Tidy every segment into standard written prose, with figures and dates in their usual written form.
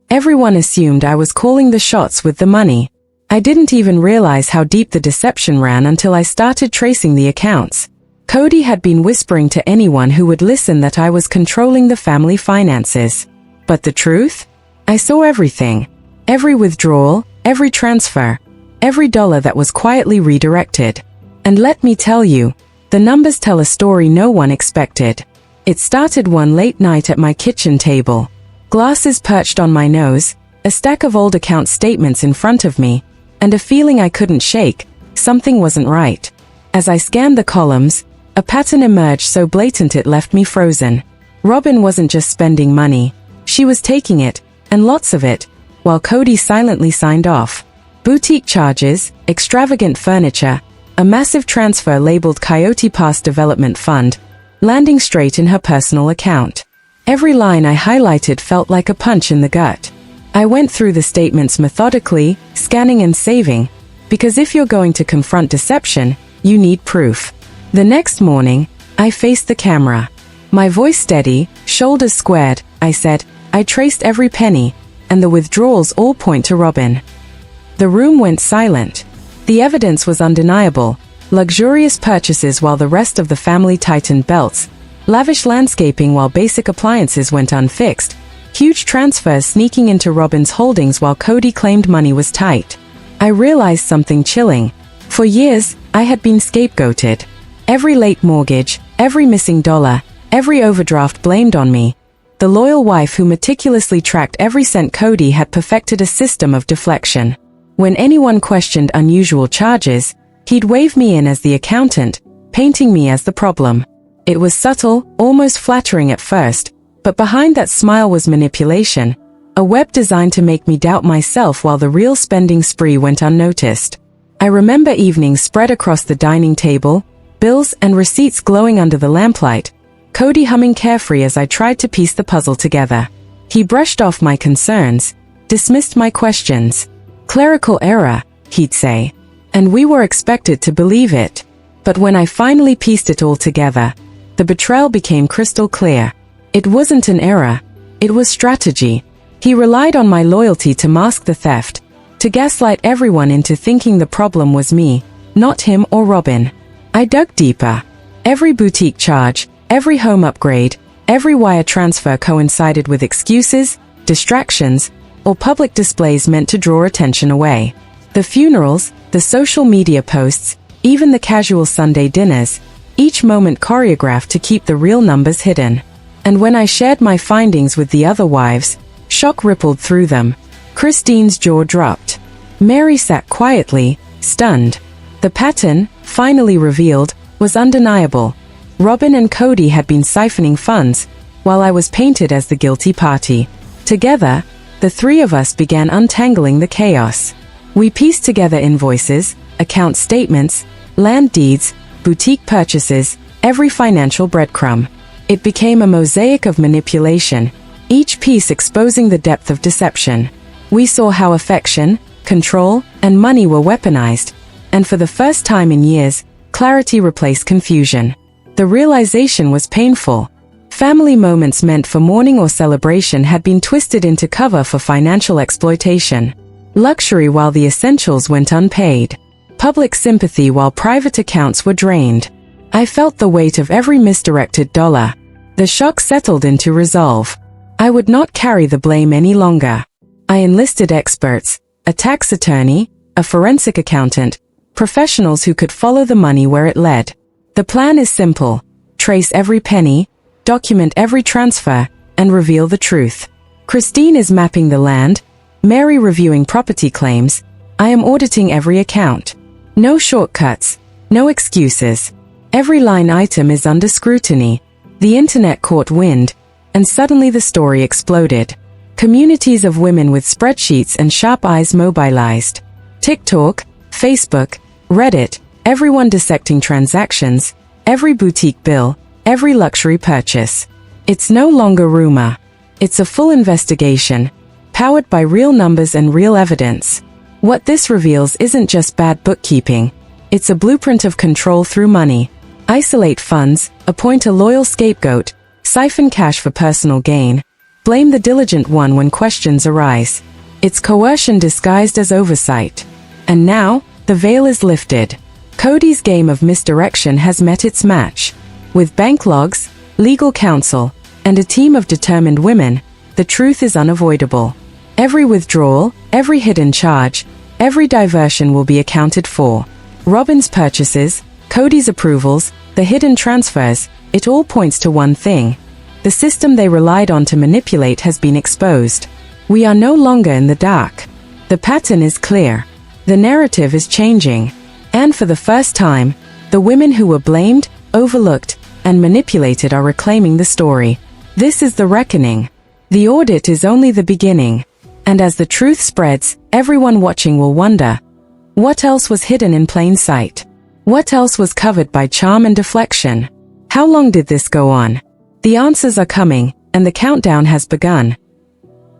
Everyone assumed I was calling the shots with the money. I didn't even realize how deep the deception ran until I started tracing the accounts. Kody had been whispering to anyone who would listen that I was controlling the family finances. But the truth? I saw everything. Every withdrawal, every transfer, every dollar that was quietly redirected. And let me tell you, the numbers tell a story no one expected. It started one late night at my kitchen table. Glasses perched on my nose, a stack of old account statements in front of me, and a feeling I couldn't shake. Something wasn't right. As I scanned the columns, a pattern emerged so blatant it left me frozen. Robyn wasn't just spending money. She was taking it, and lots of it, while Kody silently signed off. Boutique charges, extravagant furniture, a massive transfer labeled Coyote Pass Development Fund, landing straight in her personal account. Every line I highlighted felt like a punch in the gut. I went through the statements methodically, scanning and saving, because if you're going to confront deception, you need proof. The next morning, I faced the camera. My voice steady, shoulders squared, I said, I traced every penny, and the withdrawals all point to Robyn. The room went silent. The evidence was undeniable. Luxurious purchases while the rest of the family tightened belts, lavish landscaping while basic appliances went unfixed, huge transfers sneaking into Robyn's holdings while Kody claimed money was tight. I realized something chilling. For years, I had been scapegoated. Every late mortgage, every missing dollar, every overdraft blamed on me. The loyal wife who meticulously tracked every cent. Kody had perfected a system of deflection. When anyone questioned unusual charges, he'd wave me in as the accountant, painting me as the problem. It was subtle, almost flattering at first, but behind that smile was manipulation, a web designed to make me doubt myself while the real spending spree went unnoticed. I remember evenings spread across the dining table, bills and receipts glowing under the lamplight, Kody humming carefree as I tried to piece the puzzle together. He brushed off my concerns, dismissed my questions. Clerical error, he'd say. And we were expected to believe it. But when I finally pieced it all together, the betrayal became crystal clear. It wasn't an error. It was strategy. He relied on my loyalty to mask the theft, to gaslight everyone into thinking the problem was me, not him or Robyn. I dug deeper. Every boutique charge, every home upgrade, every wire transfer coincided with excuses, distractions, or public displays meant to draw attention away. The funerals, the social media posts, even the casual Sunday dinners, each moment choreographed to keep the real numbers hidden. And when I shared my findings with the other wives, shock rippled through them. Christine's jaw dropped. Mary sat quietly, stunned. The pattern, finally revealed, was undeniable. Robyn and Kody had been siphoning funds, while I was painted as the guilty party. Together, the three of us began untangling the chaos. We pieced together invoices, account statements, land deeds, boutique purchases, every financial breadcrumb. It became a mosaic of manipulation, each piece exposing the depth of deception. We saw how affection, control, and money were weaponized, and for the first time in years, clarity replaced confusion. The realization was painful. Family moments meant for mourning or celebration had been twisted into cover for financial exploitation. Luxury while the essentials went unpaid. Public sympathy while private accounts were drained. I felt the weight of every misdirected dollar. The shock settled into resolve. I would not carry the blame any longer. I enlisted experts, a tax attorney, a forensic accountant, professionals who could follow the money where it led. The plan is simple. Trace every penny, document every transfer, and reveal the truth. Christine is mapping the land, Mary reviewing property claims, I am auditing every account. No shortcuts, no excuses. Every line item is under scrutiny. The internet caught wind, and suddenly the story exploded. Communities of women with spreadsheets and sharp eyes mobilized. TikTok, Facebook, Reddit, everyone dissecting transactions, every boutique bill, every luxury purchase. It's no longer rumor. It's a full investigation, powered by real numbers and real evidence. What this reveals isn't just bad bookkeeping. It's a blueprint of control through money. Isolate funds, appoint a loyal scapegoat, siphon cash for personal gain, Blame the diligent one when questions arise. It's coercion disguised as oversight. And now, the veil is lifted. Kody's game of misdirection has met its match. With bank logs, legal counsel, and a team of determined women, the truth is unavoidable. Every withdrawal, every hidden charge, every diversion will be accounted for. Robyn's purchases, Kody's approvals, the hidden transfers, it all points to one thing. The system they relied on to manipulate has been exposed. We are no longer in the dark. The pattern is clear. The narrative is changing. And for the first time, the women who were blamed, overlooked, and manipulated are reclaiming the story. This is the reckoning. The audit is only the beginning. And as the truth spreads, everyone watching will wonder, what else was hidden in plain sight? What else was covered by charm and deflection? How long did this go on? The answers are coming, and the countdown has begun.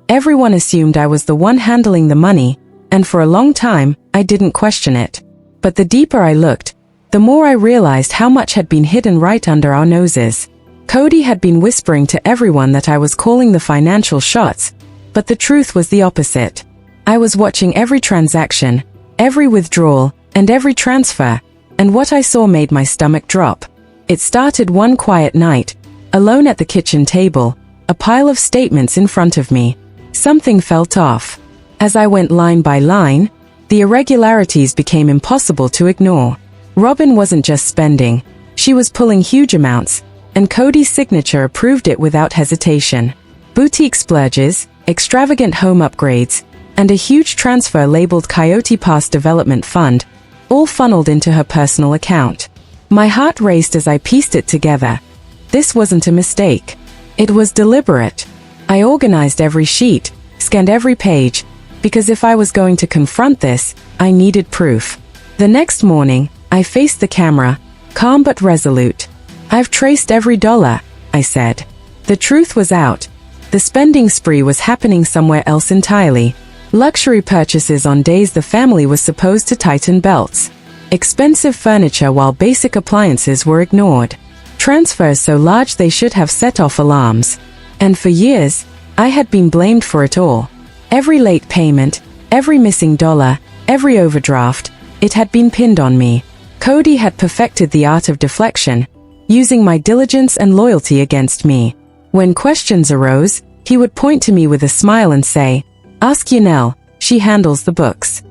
Everyone assumed I was the one handling the money, and for a long time, I didn't question it. But the deeper I looked, the more I realized how much had been hidden right under our noses. Kody had been whispering to everyone that I was calling the financial shots, but the truth was the opposite. I was watching every transaction, every withdrawal, and every transfer, and what I saw made my stomach drop. It started one quiet night, alone at the kitchen table, a pile of statements in front of me. Something felt off. As I went line by line, the irregularities became impossible to ignore. Robyn wasn't just spending, she was pulling huge amounts, and Kody's signature approved it without hesitation. Boutique splurges, extravagant home upgrades, and a huge transfer labeled Coyote Pass Development Fund, all funneled into her personal account. My heart raced as I pieced it together. This wasn't a mistake. It was deliberate. I organized every sheet, scanned every page, because if I was going to confront this, I needed proof. The next morning, I faced the camera, calm but resolute. I've traced every dollar, I said. The truth was out. The spending spree was happening somewhere else entirely. Luxury purchases on days the family was supposed to tighten belts. Expensive furniture while basic appliances were ignored. Transfers so large they should have set off alarms. And for years, I had been blamed for it all. Every late payment, every missing dollar, every overdraft, it had been pinned on me. Kody had perfected the art of deflection, using my diligence and loyalty against me. When questions arose, he would point to me with a smile and say, "Ask Janelle, she handles the books."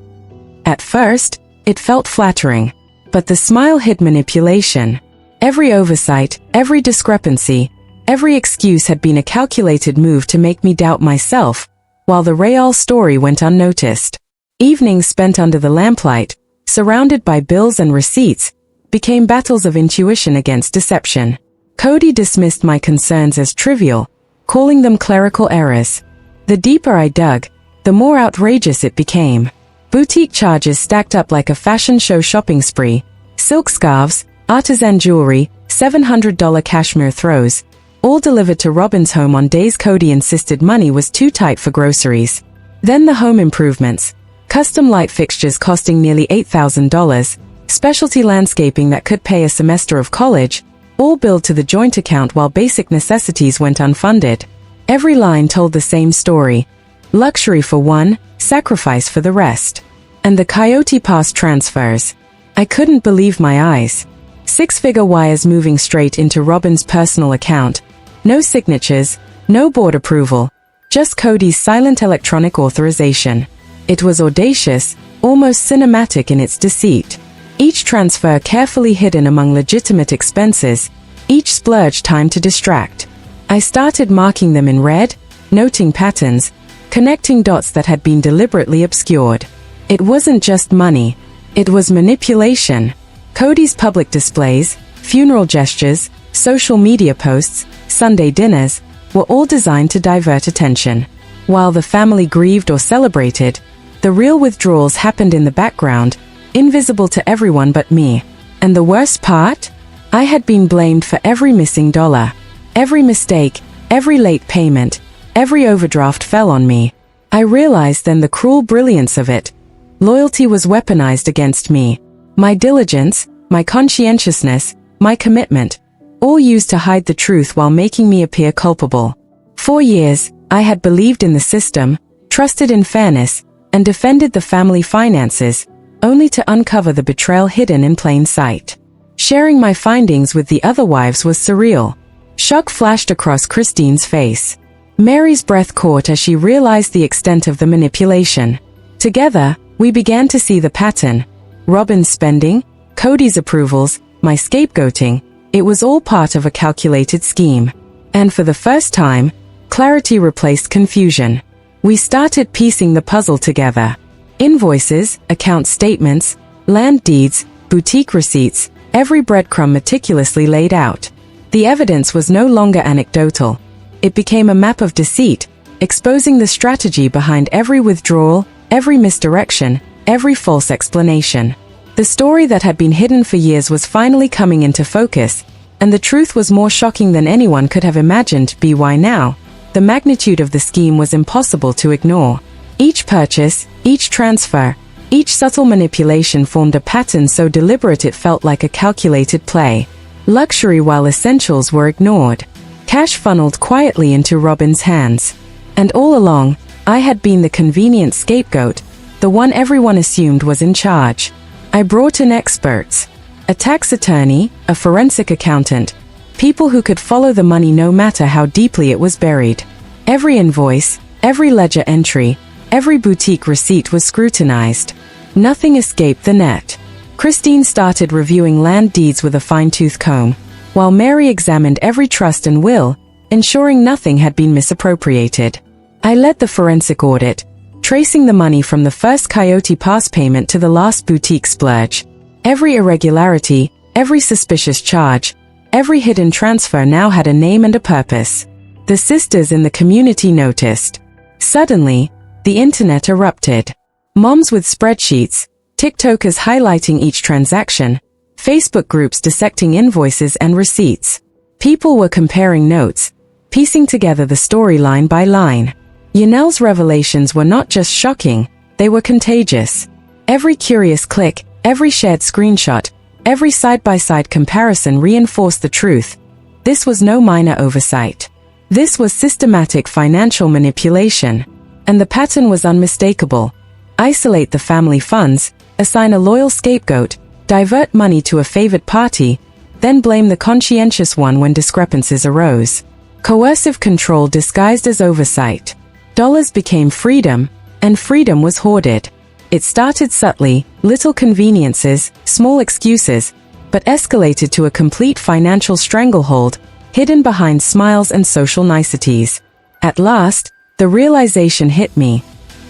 At first, it felt flattering, but the smile hid manipulation. Every oversight, every discrepancy, every excuse had been a calculated move to make me doubt myself, while the real story went unnoticed. Evenings spent under the lamplight, surrounded by bills and receipts, became battles of intuition against deception. Kody dismissed my concerns as trivial, calling them clerical errors. The deeper I dug, the more outrageous it became. Boutique charges stacked up like a fashion show shopping spree, silk scarves, artisan jewelry, $700 cashmere throws, all delivered to Robyn's home on days Kody insisted money was too tight for groceries. Then the home improvements, custom light fixtures costing nearly $8,000, specialty landscaping that could pay a semester of college, all billed to the joint account while basic necessities went unfunded. Every line told the same story. Luxury for one, sacrifice for the rest. And the Coyote Pass transfers. I couldn't believe my eyes. Six-figure wires moving straight into Robyn's personal account. No signatures, no board approval. Just Kody's silent electronic authorization. It was audacious, almost cinematic in its deceit. Each transfer carefully hidden among legitimate expenses, each splurge timed to distract. I started marking them in red, noting patterns, connecting dots that had been deliberately obscured. It wasn't just money. It was manipulation. Kody's public displays, funeral gestures, social media posts, Sunday dinners, were all designed to divert attention. While the family grieved or celebrated, the real withdrawals happened in the background, invisible to everyone but me. And the worst part? I had been blamed for every missing dollar. Every mistake, every late payment, every overdraft fell on me. I realized then the cruel brilliance of it. Loyalty was weaponized against me. My diligence, my conscientiousness, my commitment, all used to hide the truth while making me appear culpable. For years, I had believed in the system, trusted in fairness, and defended the family finances, only to uncover the betrayal hidden in plain sight. Sharing my findings with the other wives was surreal. Shock flashed across Christine's face. Mary's breath caught as she realized the extent of the manipulation. Together, we began to see the pattern. Robyn's spending, Kody's approvals, my scapegoating, it was all part of a calculated scheme. And for the first time, clarity replaced confusion. We started piecing the puzzle together. Invoices, account statements, land deeds, boutique receipts, every breadcrumb meticulously laid out. The evidence was no longer anecdotal. It became a map of deceit, exposing the strategy behind every withdrawal, every misdirection, every false explanation. The story that had been hidden for years was finally coming into focus, and the truth was more shocking than anyone could have imagined. Why now? The magnitude of the scheme was impossible to ignore. Each purchase, each transfer, each subtle manipulation formed a pattern so deliberate it felt like a calculated play. Luxury while essentials were ignored. Cash funneled quietly into Robyn's hands. And all along, I had been the convenient scapegoat, the one everyone assumed was in charge. I brought in experts. A tax attorney, a forensic accountant, people who could follow the money no matter how deeply it was buried. Every invoice, every ledger entry, every boutique receipt was scrutinized. Nothing escaped the net. Christine started reviewing land deeds with a fine-tooth comb, while Mary examined every trust and will, ensuring nothing had been misappropriated. I led the forensic audit, tracing the money from the first Coyote Pass payment to the last boutique splurge. Every irregularity, every suspicious charge, every hidden transfer now had a name and a purpose. The sisters in the community noticed. Suddenly, the internet erupted. Moms with spreadsheets, TikTokers highlighting each transaction, Facebook groups dissecting invoices and receipts. People were comparing notes, piecing together the story line by line. Janelle's revelations were not just shocking, they were contagious. Every curious click, every shared screenshot, every side-by-side comparison reinforced the truth. This was no minor oversight. This was systematic financial manipulation. And the pattern was unmistakable. Isolate the family funds, assign a loyal scapegoat, divert money to a favored party, then blame the conscientious one when discrepancies arose. Coercive control disguised as oversight. Dollars became freedom, and freedom was hoarded. It started subtly, little conveniences, small excuses, but escalated to a complete financial stranglehold, hidden behind smiles and social niceties. At last, the realization hit me.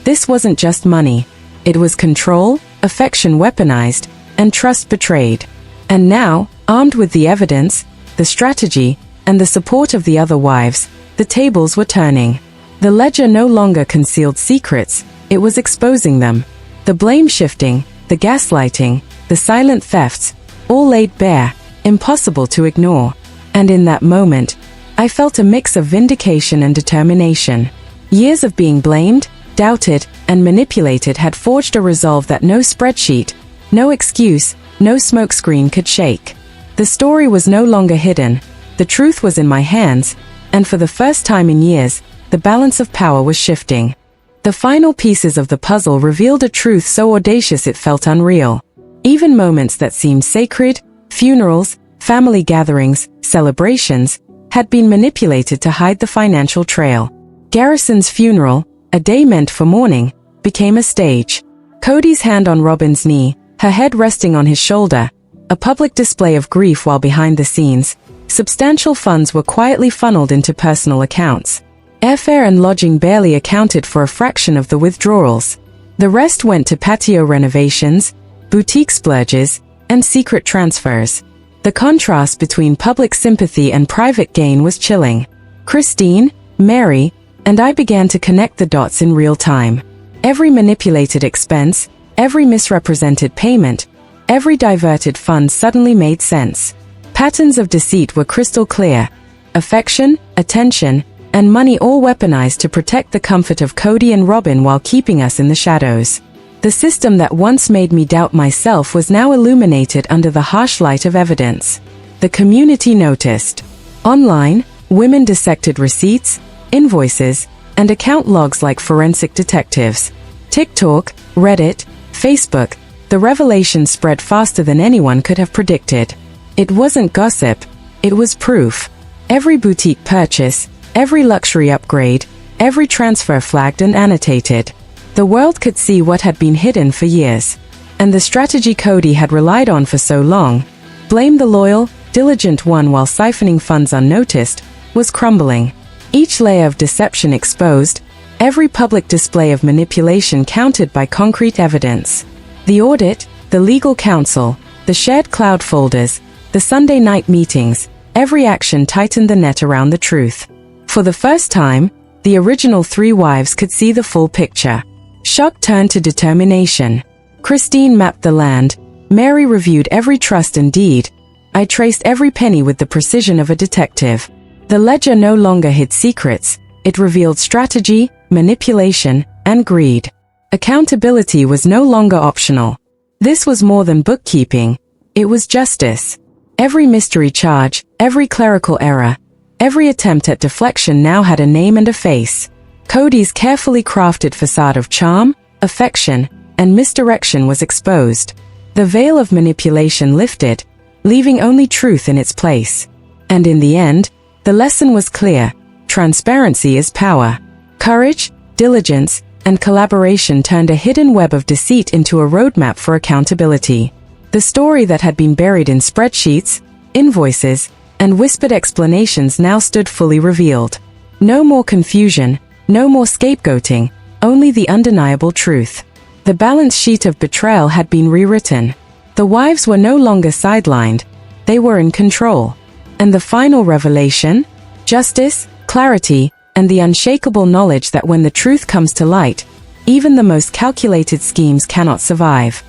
This wasn't just money. It was control, affection weaponized, and trust betrayed. And now, armed with the evidence, the strategy, and the support of the other wives, the tables were turning. The ledger no longer concealed secrets, it was exposing them. The blame shifting, the gaslighting, the silent thefts, all laid bare, impossible to ignore. And in that moment, I felt a mix of vindication and determination. Years of being blamed, doubted, and manipulated had forged a resolve that no spreadsheet, no excuse, no smokescreen could shake. The story was no longer hidden, the truth was in my hands, and for the first time in years, the balance of power was shifting. The final pieces of the puzzle revealed a truth so audacious it felt unreal. Even moments that seemed sacred, funerals, family gatherings, celebrations, had been manipulated to hide the financial trail. Garrison's funeral, a day meant for mourning, became a stage. Kody's hand on Robyn's knee, her head resting on his shoulder, a public display of grief while behind the scenes, substantial funds were quietly funneled into personal accounts. Airfare and lodging barely accounted for a fraction of the withdrawals. The rest went to patio renovations, boutique splurges, and secret transfers. The contrast between public sympathy and private gain was chilling. Christine, Mary, and I began to connect the dots in real time. Every manipulated expense, every misrepresented payment, every diverted fund suddenly made sense. Patterns of deceit were crystal clear. Affection, attention, and money all weaponized to protect the comfort of Kody and Robyn while keeping us in the shadows. The system that once made me doubt myself was now illuminated under the harsh light of evidence. The community noticed. Online, women dissected receipts, invoices, and account logs like forensic detectives. TikTok, Reddit, Facebook, the revelation spread faster than anyone could have predicted. It wasn't gossip, it was proof. Every boutique purchase, every luxury upgrade, every transfer flagged and annotated. The world could see what had been hidden for years. And the strategy Kody had relied on for so long, blame the loyal, diligent one while siphoning funds unnoticed, was crumbling. Each layer of deception exposed, every public display of manipulation countered by concrete evidence. The audit, the legal counsel, the shared cloud folders, the Sunday night meetings, every action tightened the net around the truth. For the first time, the original three wives could see the full picture. Shock turned to determination. Christine mapped the land, Mary reviewed every trust and deed, I traced every penny with the precision of a detective. The ledger no longer hid secrets, it revealed strategy, manipulation, and greed. Accountability was no longer optional. This was more than bookkeeping, it was justice. Every mystery charge, every clerical error, every attempt at deflection now had a name and a face. Kody's carefully crafted facade of charm, affection, and misdirection was exposed. The veil of manipulation lifted, leaving only truth in its place. And in the end, the lesson was clear. Transparency is power. Courage, diligence, and collaboration turned a hidden web of deceit into a roadmap for accountability. The story that had been buried in spreadsheets, invoices, and whispered explanations now stood fully revealed. No more confusion, no more scapegoating, only the undeniable truth. The balance sheet of betrayal had been rewritten. The wives were no longer sidelined, they were in control. And the final revelation? Justice, clarity, and the unshakable knowledge that when the truth comes to light, even the most calculated schemes cannot survive.